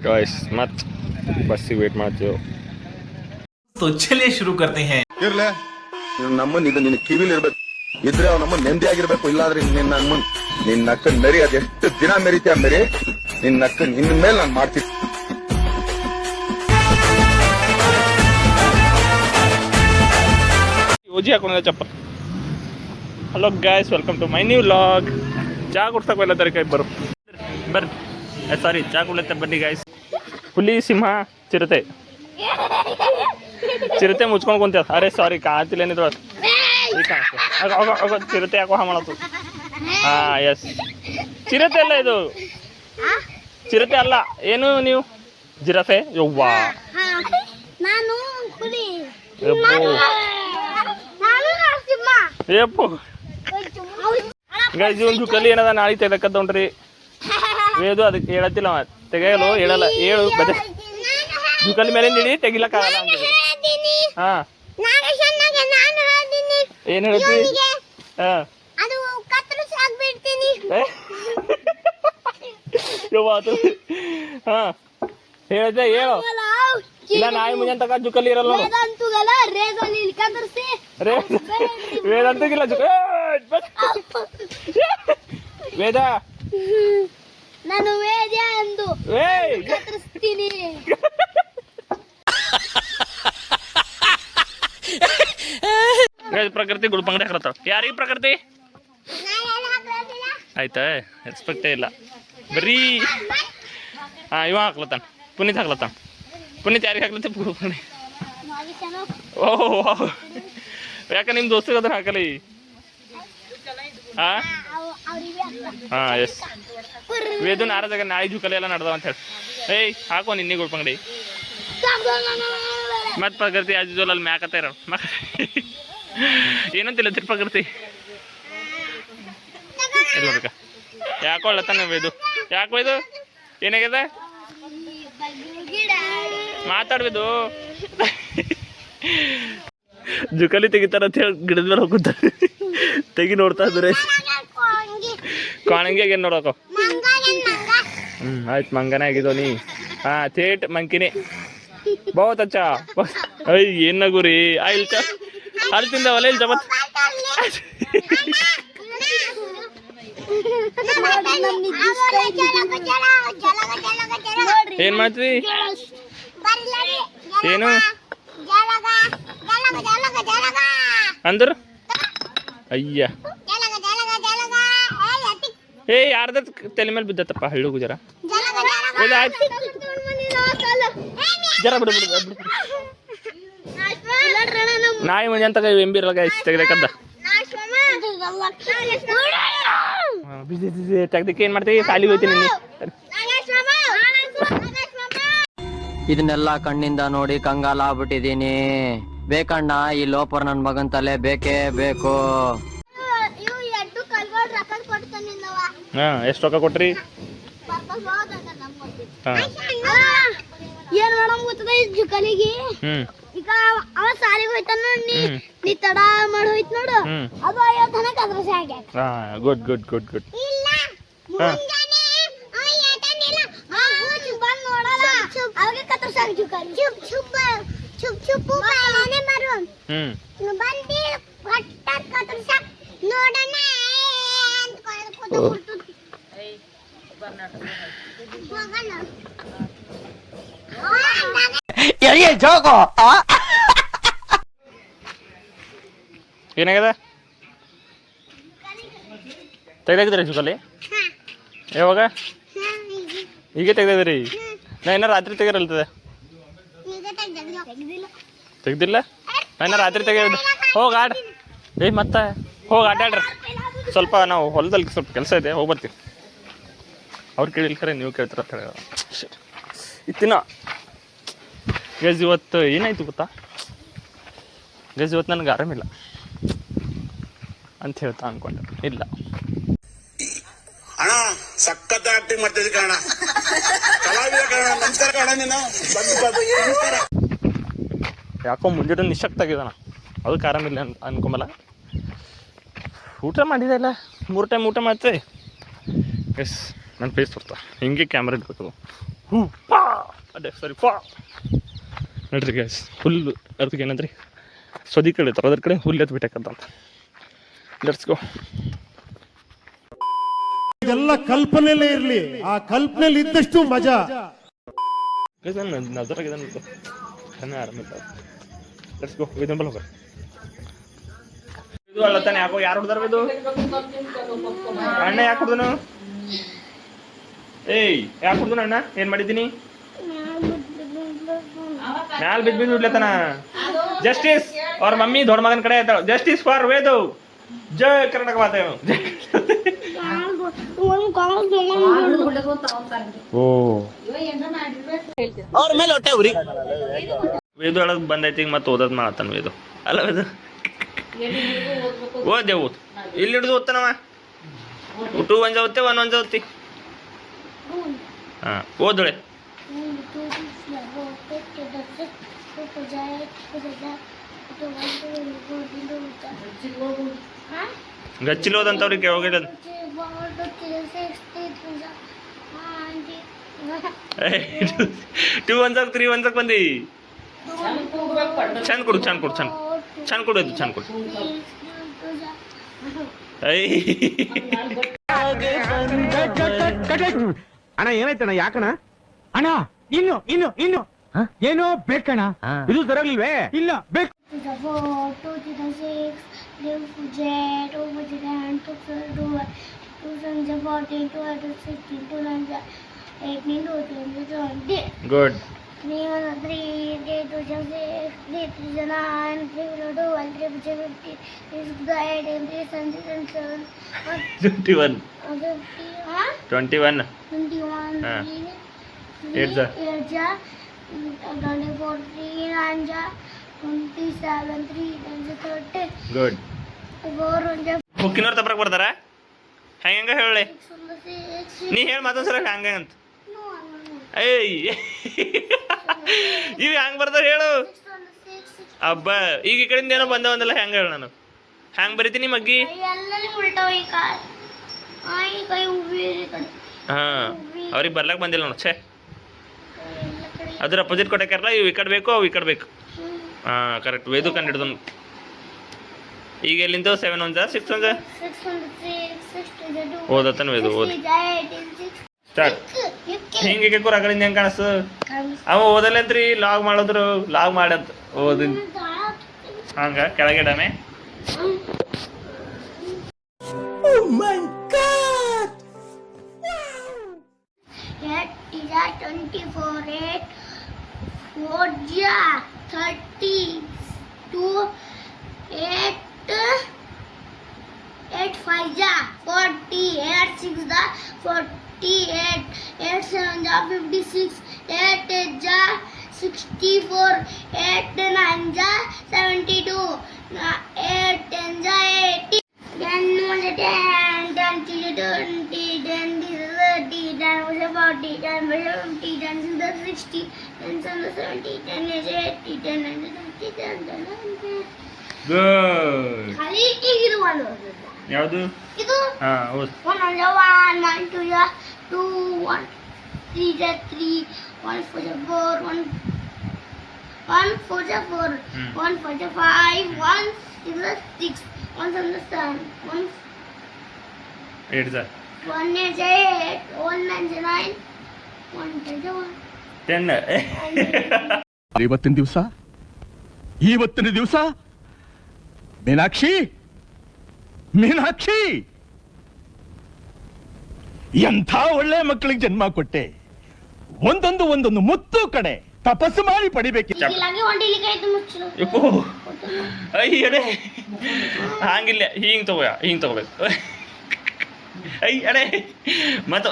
Guys मत ಬಸ್ಸಿಗೆ wait ಮಾಡ್ತೀವಿ. तो चलिए शुरू करते हैं. ಇರ್ಲೆ ನಮ್ಮನ್ ಇದು ನಿನ್ನ ಕಿವಿಲಿ ಇರ್ಬೇಕು, ಇದ್ರೆ ಅವ್ ನಮ್ಮ ನೆಮ್ಮದಿ ಆಗಿರ್ಬೇಕು. ಇಲ್ಲಾದ್ರೆ ನಿನ್ನ ಅಕ್ಕನ್ ಮೆರಿ ಅದೆಷ್ಟು ದಿನ ಮೆರಿತೀಯ ಮೆರಿ, ನಿನ್ನ ಅಕ್ಕನ್ ಇನ್ ಮೇಲೆ ನಾನು ಮಾಡ್ತೀನಿ. ಓಜಿ ಹಾಕೊಂಡಿದ್ದ ಚಪ್ಪ. Hello guys, welcome to my new vlog. ಚಹಾ ಕುಡ್ಸಕ್ಕೆ ಎಲ್ಲ ತರಕಾರಿ ಬರ್ರಿ ಸಾರಿ ಚಹಾ ಕುಡ್ಲತ್ತೆ ಬನ್ನಿ ಗಾಯ್ಸ್. ಹುಲಿ, ಸಿಂಹ, ಚಿರತೆ ಮುಚ್ಕೊಂಡು ಕುಂತ. ಅರೆ ಸಾರಿ ಕಾಣ್ತಿಲ್ಲ ಏನಿದ್ರು ಈಗ ಕಾಣಿಸ್ತು. ಚಿರತೆ ಯಾಕೋ ಮಾಡತ್ತು. ಹಾಂ ಎಸ್, ಚಿರತೆ ಅಲ್ಲ ಇದು, ಚಿರತೆ ಅಲ್ಲ. ಏನು ನೀವು ಜಿರಾಫೆ? ಯವ್ವಾ ಏಪ್ಪು ಗೈಸ್, ಒಂದು ಕಲಿ ಏನದ ನಾಳೆ ತೆಗಕತ್ತೊಂಡ್ರಿ. ವೇದು ಅದಕ್ಕೆ ಹೇಳತ್ತಿಲ್ಲ, ತೆಗೆಯಲು ಹೇಳಲ್ಲ. ಹೇಳು ಬಜೆ ಜುಕಲಿ ಮೇಲೆ ನಿಡಿ, ತೆಗಿಲಕ್ಕಾಗಲ್ಲ ಅಂತ. ಹಾ ಏನ್ ಹೇಳ್ತಿ? ಹಾ ಹಾ ಹೇಳಿದ್ದೆ ಹೇಳು. ಇಲ್ಲ ನಾಯಿ ಮುಂಜಾನೆ ತಕ ಜುಕಲಿ ಇರಲ್ಲ ನೋಡು. ವೇದಂತಗಿಲ್ಲ ವೇದ, ನಾನು ವೇದ ಅಂದು ಕತ್ತರಿಸ್ತೀನಿ. ಪ್ರಕೃತಿ ಗುಲ್ಪಂಗಡಿ ಹಾಕತ್ತಾವ. ಯಾರಿಗೆ ಪ್ರಕೃತಿ? ಆಯ್ತಾ, ರೆಸ್ಪೆಕ್ಟೇ ಇಲ್ಲ ಬರೀ. ಹಾಂ ಇವ ಹಾಕ್ಲತ್ತಾನ, ಪುನೀತ್ ಹಾಕ್ಲತ್ತಾನ. ಪುನೀತ್ ಯಾರಿಗೆ ಹಾಕ್ಲತ್ತ? ಗುಲ್ಪಂಗಡಿ. ಓಹ್ ಯಾಕೆ ನಿಮ್ಮ ದೋಸ್ತಿಗೆ ಅದನ್ನ ಹಾಕಲಿ? ಹಾಂ ಹಾಂ ಎಸ್. ವೇದು ನಾರದಾಗ ನಾಯಿ ಜುಕಲಿ ಎಲ್ಲ ನಡೆದವ ಅಂತ ಹೇಳಿ. ಏಯ್ ಹಾಕೋ ನಿನ್ನೆ ಗುಲ್ಪಂಗಡಿ. ಮತ್ತೆ ಪ್ರಕೃತಿ ಆಜು ಅಲ್ಲಿ ಮ್ಯಾಕತ್ತ ಇರೋ ಏನಂತಿಲ್ಲ ಪ್ರಕೃತಿ ಎಲ್ಲ ಬೇಕಾ? ಯಾಕೋ ಅಳ್ಳತ್ತಾನೆ ವೇದು. ಯಾಕೋ ಇದು ಏನಾಗ್ಯದ? ಮಾತಾಡ್ಬೋದು. ಜುಕಲಿ ತೆಗಿತಾರ ಅಂತ ಹೇಳಿ ಗಿಡದ ಮೇಲೆ ಹೋಗುತ್ತಾರೆ. ತೆಗಿ ನೋಡ್ತಾ ಇದ್ರೆ ಕಾಣಂಗಿ ಏನು ನೋಡೋಕ. ಆಯ್ತು, ಮಂಗನೇ ಆಗಿದೋ ನೀ. ಹಾಂ ಥೇಟ್ ಮಂಕಿನೇ. ಬಹುತ್ ಅಚ್ಚಾ. ಅಯ್ಯ ಏನ್ ನಗುರಿ. ಇಲ್ಲಿ ಚ ಅಲ್ಲಿ ತಿಂದವಲ್ಲ ಇಲ್ಲಿ ಚಮತ್. ಏನ್ ಮಾಡ್ತೀವಿ? ಏನು ಅಂದ್ರ? ಅಯ್ಯ ಏ ಯಾರ್ದ ತಲೆ ಮೇಲೆ ಬಿದ್ದತ್ತಪ್ಪ ಹಳ್ಳು ಗುಜರ. ಜರ ಬಿಡು ಬಿಡು ಬಿಡು. ನಾಯಿ ಮುಂಜಾನೆ ತಗ ಎಂಬಿರಲ್ಲ ಗಾಯ್ಸ್, ತೆಗ್ದಕ್ಕದ್ದ ತೆಗ್ದಕ್ಕೆ ಏನು ಮಾಡ್ತೀವಿ? ಸಾಲಿಗೆ ಹೋಗ್ತೀನಿ ನೀ. ಇದನ್ನೆಲ್ಲ ಕಣ್ಣಿಂದ ನೋಡಿ ಕಂಗಾಲ ಆಗ್ಬಿಟ್ಟಿದೀನಿ. ಬೇಕಣ್ಣ, ಈ ಲೋಪರ್ ನನ್ ಮಗನ್ ತಲೆ ಬೇಕೇ ಬೇಕು. ಹಾ ಎಷ್ಟು ರೊಕ್ಕ ಕೊಟ್ರಿ? ಏನ್ ಮಾಡಮ್ ಗೊತ್ತದ ಈ ಜುಕಲಿಗೆ? ಈಗ ಅವ ಸಾಲಿಗೆ ಹೋಯ್ತಾನ, ನೀ ತಡ ಮಾಡಿ ಹೋಯ್ತು ನೋಡು, ಅದು 50 ತನಕ ಅದ್ರ ಸಾಗೆ. ಹಾ ಗುಡ್ ಗುಡ್ ಗುಡ್ ಗುಡ್. ಇಲ್ಲ ಮುಂಜಾನೆ ಅವ ಏಟನಿಲ್ಲ ಬಂದ್ ನೋಡಲ್ಲ, ಅವಾಗ ಕತ್ರ ಸಾಗೆ ಜುಕಲಿ. ಚುಪ್ ಬಾಯನೆ ಮಾರು. ಬಂದಿ ಗಟ್ಟ ಕತ್ರ ಸಾಗೆ ನೋಡಣ ಅಂತ ಕೂತು ಏನಾಗ್ಯದ? ತೆಗ್ದಾಕಿದ್ರಿ ಜುಕಲಿ? ಯಾವಾಗ? ಈಗ ತೆಗ್ದಿದ್ರಿ? ನಾ ಇನ್ನ ರಾತ್ರಿ ತೆಗಿರಲ್ತದೆ. ತೆಗ್ದಿಲ್ಲ? ನಾ ಇನ್ನ ರಾತ್ರಿ ತೆಗಿಯೋದು. ಹೋಗಿ ಆಡ್ರಿ. ಏಯ್ ಮತ್ತೆ ಹೋಗಿ ಆಟಾಡ್ರಿ. ಸ್ವಲ್ಪ ನಾವು ಹೊಲದಲ್ಲಿ ಸ್ವಲ್ಪ ಕೆಲಸ ಇದೆ, ಹೋಗಿ ಬರ್ತೀವಿ. ಅವ್ರು ಕೇಳಿಲ್ಲ ಖರೆ ನೀವು ಕೇಳ್ತೀರ ಅಂತ ಹೇಳಿ. ಇತ್ತಿನ ಗಜ್ ಇವತ್ತು ಏನಾಯ್ತು ಗೊತ್ತಾ? ಗಜ್ ಇವತ್ತು ನನಗೆ ಆರಾಮಿಲ್ಲ ಅಂತ ಹೇಳ್ತಾ ಅನ್ಕೊಂಡೆ. ಇಲ್ಲ ಅಣ್ಣ ಸಖತ್ ಆಕ್ಟಿಂಗ್ ಮಾಡ್ತಿದ್ದೆ ಕಣ, ಕಲಾವಿದ ಕಣ. ನಮಸ್ಕಾರ ಕಣ. ನೀನು ಯಾಕೋ ಮುಂಜಾನೆ ನಿಶಕ್ತ ಆಗಿದಾನ, ಅದಕ್ಕೆ ಆರಾಮಿಲ್ಲ ಅನ್ಕೊಂಬಲ್ಲ. ಊಟ ಮಾಡಿದೆ ಇಲ್ಲ, 3 ಟೈಮ್ ಊಟ ಮಾಡ್ತೆ. ಎಸ್ ನನ್ನ ಫೇಸ್ ಬರ್ತಾ ಹಿಂಗೆ ಕ್ಯಾಮ್ರಾ ಇಟ್ಬೇಕು. ಅದೇ ಸರಿ ನೋಡ್ರಿ ಗ್ಯಾಸ್ ಹುಲ್ಲು ಅದಕ್ಕೆ ಏನಂದ್ರಿ ಸೊದಿ ಕಡೆ ಇರ್ತಾರೆ ಅದ್ರ ಕಡೆ ಹುಲ್ಲು ಎತ್ತು ಬಿಟ್ಟಕ್ಕಂತ ಲೆಟ್ಸ್ ಗೋ. ಇದೆಲ್ಲ ಕಲ್ಪನೆಲೇ ಇರ್ಲಿ, ಆ ಕಲ್ಪನೆಲಿ ಇದ್ದಷ್ಟು ಮಜಾ. ನಜರಾಗ ಆರಾಮಿಲ್ಲ. ಲೆಟ್ಸ್ ಗೋ ವಿದಂಬಲ್ ಹೋಗ. ಇದು ಅಳ್ಳತ್ತಾನೆ ಯಾಕೋ ಯಾರು ಹುಡ್ದಾರ ಇದು ಅಣ್ಣ ಯಾಕೆ ಹುಡ್ದನು? ಏಯ್ ಯಾಕೆ ಹುಡ್ದನು ಅಣ್ಣ? ಏನ್ ಮಾಡಿದ್ದೀನಿ? ಮ್ಯಾಲ ಬಿದ್ದು ಬಿಡ್ಲತ್ತಾನ. ಜಸ್ಟಿಸ್ ಅವ್ರ ಮಮ್ಮಿ ದೊಡ್ಡ ಮಗನ ಕಡೆ ಆಯ್ತಾಳ. Justice for Vedu. ಜಯ ಕರ್ನಾಟಕ ಮಾತೆ. ವೇದು ಒಳಗೆ ಬಂದೈತಿ ಈಗ ಮತ್ತೆ ಓದೋದ್ ಮಾಡತ್ತಾನ ವೇದು. ಅಲ್ಲ ವೇದು ಓದ್ದೆ ಓದ್ ಇಲ್ಲಿ ಹಿಡಿದು ಓದ್ತಾನವ. 2 1 ಓದ್ತೆ 1 1 ಓದ್ತಿ. ಹಾಂ ಓದೊಳೆ. ಗಚ್ಚಿಲ್ ಓದಂತವ್ರಿಗೆ ಹೋಗಿಲ್ಲ. 2 1 3 1 ಬಂದಿ. ಚಂದ ಕೊಡು ಚಂದ ಕೊಡು ಚಂದ ಚಂದ ಕೊಡು ಇದು ಚಂದ ಕೊಡು. ಅಣ್ಣ ಏನಾಯ್ತಣ್ಣ? ಯಾಕಣ್ಣ ಅಣ್ಣ? ಇನ್ನು ಏನೋ ಬೇಕಣ್ಣ. ಇದು ಸರಿಯಾಗ್ಲಿಲ್ವೇ? ಇಲ್ಲ ಬೇಕು. ಗುಡ್. 3 1 3 3 2 6 3 3 9 3 2 1 3 50 6 8 3 7 21 21 8 ja 24 3 9 ja 27 3 30. ಗುಡ್. 4 1 ಬುಕ್ಕಿನವ್ರು ತಪ್ರಕ್ ಬರ್ತಾರ? ಹೆಂಗ ಹೇಳಿ ನೀ ಹೇಳಿ ಮತ್ತೊಂದ್ಸಲ ಹಂಗ ಅಂತ. ಏಯ್ ಇವ್ ಹೆಂಗ್ ಬರ್ತಾರ ಹೇಳು. ಅಬ್ಬ ಈಗ ಈ ಕಡೆಯಿಂದ ಏನೋ ಬಂದವಂದಲ್ಲ ಹೆಂಗ ಹೇಳು. ನಾನು ಹ್ಯಾಂಗ್ ಬರಿತೀನಿ ಮಗ್ಗಿ? ಹಾ ಅವ್ರಿಗೆ ಬರ್ಲಕ್ ಬಂದಿಲ್ಲ ನೋಡು. ಛೇ ಅದ್ರ ಅಪೋಸಿಟ್ ಕೊಟ್ಟಕ್ಕಾರಲ್ಲ. ಇವು ಈ ಕಡೆ ಬೇಕು ಅವು ಈ ಕಡೆ ಬೇಕು. ಹಾಂ ಕರೆಕ್ಟ್. ವೇದು ಕಂಡು ಹಿಡ್ದು ಈಗ ಎಲ್ಲಿಂದ 7 1 6 1 ಓದತ್ತಾನ ವೇದು ಓದ್ ಸ್ಟಾರ್ಟ್. ಹಿಂಗೆ ಕೂರ ಆ ಕಡೆಯಿಂದ ಹೆಂಗೆ ಕಾಣಿಸ್ತು? ಅವ ಓದಲ್ಲಂತ್ರಿ ಲಾಗ್ ಮಾಡಿದ್ರು ಲಾಗ್ ಮಾಡಂತ ಓದಿ ಹಂಗ ಕೆಳಗಿಡಮೆ. Eight 5 ja 40, 8 6 da 48, 8 7 ja 56, 8 8 ja 64, 8 9 ja 72, 8 10 ja 80, 10 1 10, 10 2 20, 10 30, 10 40, 10 50, 10 60, 10 70, 10 80, 10 90, 10 90. Good. ಖಾಲಿ ಈಗಿದು ಒಂದು ಯಾವುದು? ಇದು ಹಾಂ ಹೌದು. 1 1 1 2 ja 2 1 3 ja 3 1 4 ja 4 1 4 ja 4 1 4 ja 5 1 6 ja 6 1 7 ja 7 1 8 sir 1 8 ja 8 1 9 ja 9 1 10 ja 1 10. ಇವತ್ತಿನ ದಿವಸ ಮೀನಾಕ್ಷಿ ಎಂಥ ಒಳ್ಳೆ ಮಕ್ಕಳಿಗೆ ಜನ್ಮ ಕೊಟ್ಟೆ. ಒಂದೊಂದು ಮುತ್ತು ಕಡೆ ತಪಸ್ಸು ಮಾಡಿ ಪಡಿಬೇಕಿತ್ತು. ಇಲ್ಲಾಗೆ ಹೊಂಡಿಲಿಕ್ಕೆ ಆಯ್ತು ಮುಚ್ಚು ಯಪ್ಪೋ ಅಯ್ಯಡೆ ಹಂಗಿಲ್ಲ. ಹಿಂಗೆ ತಗೋಬೇಕು. ಅಡೆ ಮತ್ತು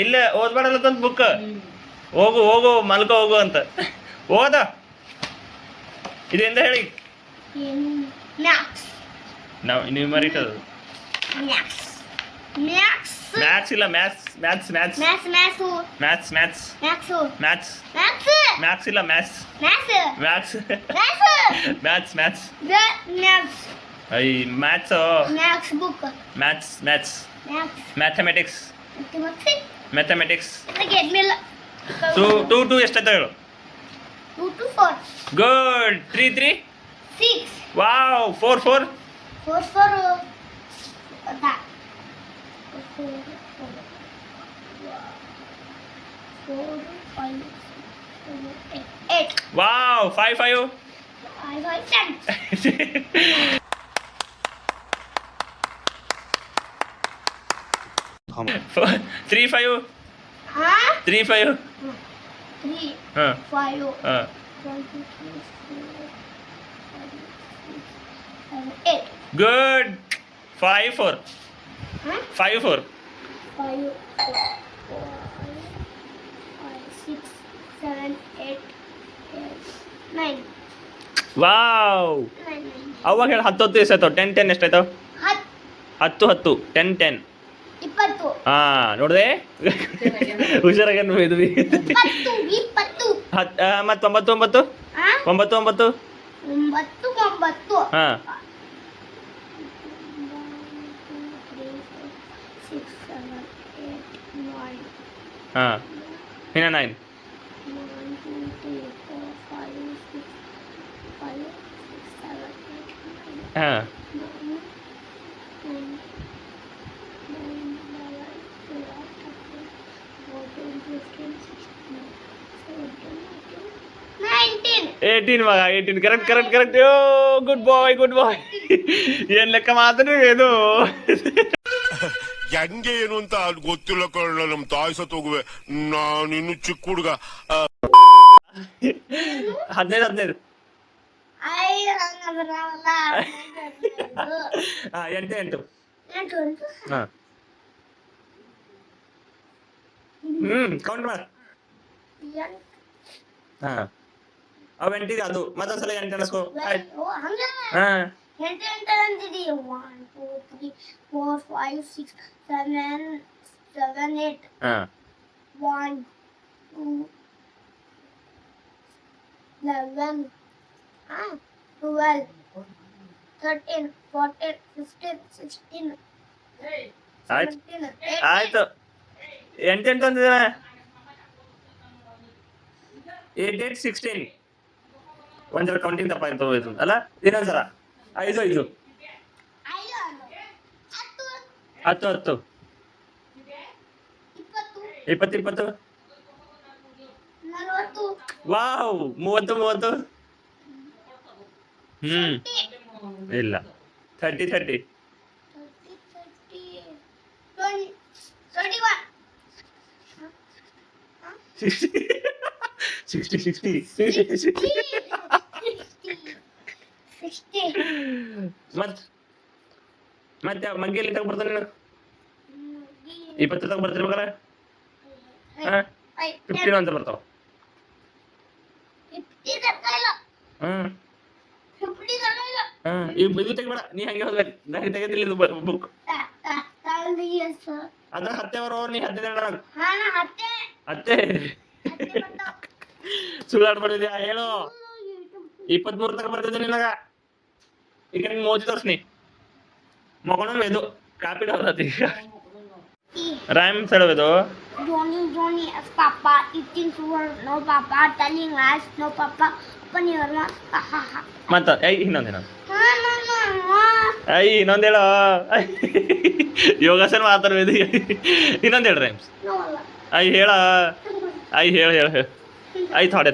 ಇಲ್ಲ ಓದ್ಬೇಡಲ್ಲ ಬುಕ್. ಹೋಗು ಮಲ್ಕೋ ಹೋಗು ಅಂತ ಓದ. ಇದೆಂದ ಹೇಳಿ ನಾವು ನ್ಯೂಮರಿಕ್ ಅದು ಮ್ಯಾಥ್ಸ್ ಇಲ್ಲ ಮ್ಯಾಥ್ಸ್ ಇಲ್ಲ ಮ್ಯಾಥ್ಸ್ ಐ ಮ್ಯಾಥ್ಸ್ ಮ್ಯಾಥಮೆಟಿಕ್ಸ್ ಮ್ಯಾಥಮೆಟಿಕ್ಸ್ ಗೆದ್ಮೇಲೆ 2 2 ಎಷ್ಟಾಯ್ತು ಹೇಳು 2 to 4 good 3 3 6 wow 4 4 4 4 that 4 5 8 wow 5 5 5 10 3 5 huh 3 5 3 ಹಾಂ 5 ಹಾಂ 1 2 3 4 5 6 7 8 ಗುಡ್ 5 4 huh 5 4 5 6 7 8 9 ವಾವ್ 9 ಅವಾಗ ಹೇಳಿ 10 10 ಎಷ್ಟಾಯ್ತು 10 10 ಎಷ್ಟಾಯ್ತು 10 10 10 10 10 20 ಹಾಂ ನೋಡಿದೆ ಹುಷಾರಾಗಿ ಇದ್ವಿ 20 20 ಮತ್ತು 9 9 huh 9 9 9 9 ಹಾಂ 6 7 8 9 ಹಾಂ ಇನ್ನು 9 1 2 3 4 5 6 5 6 7 8 9 ಹಾಂ 18 ಮಗ 18 ಕರೆಕ್ಟ್ ಕರೆಕ್ಟ್ ಕರೆಕ್ಟ್ ಯೋ ಗುಡ್ ಬಾಯ್ ಏನ್ ಲೆಕ್ಕ ಮಾತ್ರ ಇದು ಹೆಂಗೆ ಏನು ಅಂತ ಅದು ಗೊತ್ತಿಲ್ಲ ಕಳ್ಳ ನಮ್ ತಾಯಿ ಸತ್ ಹೋಗುವೆ ನಾನಿನ್ನು ಚಿಕ್ಕ ಹುಡುಗ 15 ಅಯ್ಯೋ ನಂಗೆ ಬರಲ್ಲ ಹಾಂ 8 8 8 ಹಾಂ ಕೌಂಟ್ ಮಾಡ ಹಾಂ ಅವು 8 ಇದೆ ಅದು ಮತ್ತೊಂದ್ಸಲ 8 ಅನಿಸ್ಕೋ ಆಯ್ತು ಹಂಗ ಹಾಂ ಎಂಟು ಅಂತಿದ್ದೀ 1 2 3 4 5 6 7 7 8 ಹಾಂ 1 2 11 12 13 14 15 16 ಆಯ್ತು 17 ಆಯ್ತು 8 8 ಅಂತಿದೆ 8 8 16 ಒಂದ್ಸಲ ಕೌಂಟಿಂಗ್ ತಪ್ಪಾಯ್ತು ಹೋಯ್ತು ಅಲ್ಲ ಇನ್ನೊಂದ್ಸಲ 5 5 10 10 20 20 ವಾವ್ 30 30 ಇಲ್ಲ 30 30 60 60 ಮತ್ತೆ ಮಗ್ಗಿಯಲ್ಲಿ ತಗ ಬರ್ತಾನೆ ನೀನು 20 ತಗ ಬರ್ತಿರ್ಬೇಕಲ್ಲ ಹಾಂ 15 ಅಂತ ಬರ್ತಾವ ಹಾಂ ಹಾಂ ಇದು ತೆಗಿಬೇಡ ನೀ ಹಂಗೆ ಹೋಗ್ಬೇಕು ನಾನು ತೆಗೆದಿಲ್ಲ ಇದು ಬುಕ್ ಅದ್ರ 10 ಬರೋ ನೀ 10 ಅತ್ತೆ ಸುಳ್ಳಾಡ್ಬಿಟ್ಟಿದ್ಯಾ ಹೇಳು 23 ತಗ ಬರ್ತಿದ್ದೆ ನಿನಗ ಈಗ ನಿಂಗೆ ಮೋದಿ ತೋರ್ಸ್ನಿ ಮಗನ ಇದು ಕಾಪಿಡ್ ಹೋದತಿ ಈಗ ರೈಮ್ಸ್ ಹೇಳೋದು Johnny as Papa eating sugar, no Papa telling lies, no Papa open your mouth, ha ha ha. ಮತ್ತ ಇನ್ನೊಂದೇನ No. ಇನ್ನೊಂದು ಹೇಳೋ ಯೋಗಾಸನ ಮಾತಾಡ್ಬೋದು ಇನ್ನೊಂದು ಹೇಳ ರೈಮ್ಸ್ No. ಹೇಳ ಹೇಳ ಥೋಡೆ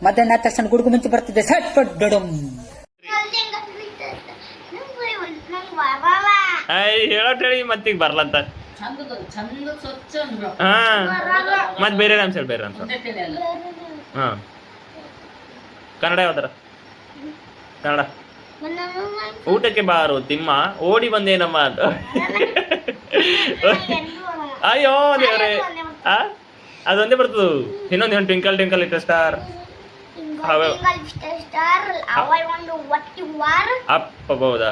ಮಧ್ಯಾಹ್ನ ಆದ ತಕ್ಷಣ ಗುಡುಗು ಮುಂಚೆ ಬರ್ತಿದ್ದೆ ಸಟ್ ಪಟ್ ಡೊಡಮ್ ಹೇಳಿ ಮತ್ತೀಗ ಬರ್ಲಂತ ಹಾಂ ಮತ್ತೆ ಬೇರೆ ರೈಮ್ಸ್ ಹೇಳಿ ಬೇರೆ ರೈಮ್ಸ್ ಹಾಂ ಕನ್ನಡ ಯಾವ್ದಾರ ಕನ್ನಡ ಊಟಕ್ಕೆ ಬಾರು ತಿಮ್ಮ ಓಡಿ ಬಂದೇನಮ್ಮ ಅಂತ ಅಯ್ಯೋ ದೇವ್ರೆ ಅದೊಂದೇ ಬರ್ತದ ಇನ್ನೊಂದು ಟ್ವಿಂಕಲ್ ಟ್ವಿಂಕಲ್ ಲಿಟಲ್ ಸ್ಟಾರ್ ಅಪ್ಪಬಹುದಾ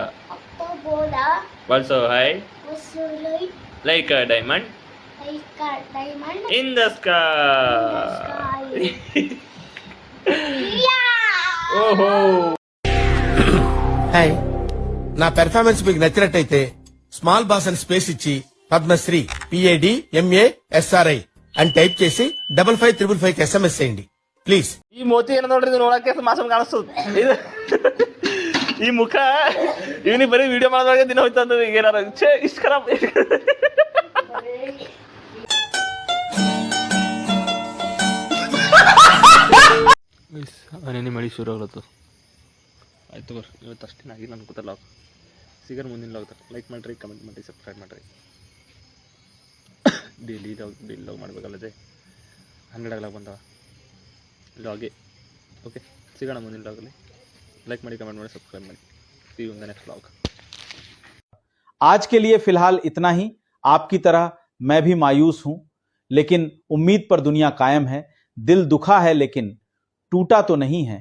also high like a diamond in the sky hi నా పెర్ఫార్మెన్స్ మీకు నచ్చినట్టయితే స్మాల్ బాస్ అని స్పేస్ ఇచ్చి పద్మశ్రీ PADMASRI అని టైప్ చేసి 5555 కి SMS చేయండి ಪ್ಲೀಸ್. ಈ ಮೋತಿ ಏನೋ ನೋಡ್ರಿ ಇದು ನೋಡಕ್ಕೆ ಮಾಸಮ್ ಕಾಣಿಸ್ತದ ಇದು ಈ ಮುಖ ಇವನಿಗೆ ಬರೀ ವಿಡಿಯೋ ಮಾಡೋದ್ರಾಗೆ ದಿನ ಹೋಯ್ತಂದ ಈಗ ಏನಾರ ಛೇ ಇಷ್ಟು ಖರಾಬ್ ನೆನೆ ಮಳಿ ಶುರು ಆಗ್ಲತ್ತು ಆಯ್ತು ಬರ್ರಿ ಇವತ್ತು ಅಷ್ಟೇನು ಆಗಿಲ್ಲ ಅನ್ಕೋತಲ್ಲ ಸಿಗರ್ ಮುಂದಿನ ಲಾಗ್ ಲೈಕ್ ಮಾಡಿರಿ ಕಮೆಂಟ್ ಮಾಡಿರಿ ಸಬ್ಸ್ಕ್ರೈಬ್ ಮಾಡಿರಿ ಡೈಲಿ ಲಾಗ್ ಮಾಡಬೇಕಲ್ಲ ಜೈ 100 ಆಗಲಾಗ ಬಂದವ ಲಾಗೆ ಓಕೆ ಸಿಗೋಣ ಮುಂದಿನ ಲಾಗಲ್ಲಿ लाइक ಮಾಡಿ कमेंट ಮಾಡಿ सब्सक्राइब ಮಾಡಿ see you in the next vlog. आज के लिए फिलहाल इतना ही। आपकी तरह मैं भी मायूस हूं, लेकिन उम्मीद पर दुनिया कायम है। दिल दुखा है लेकिन टूटा तो नहीं है।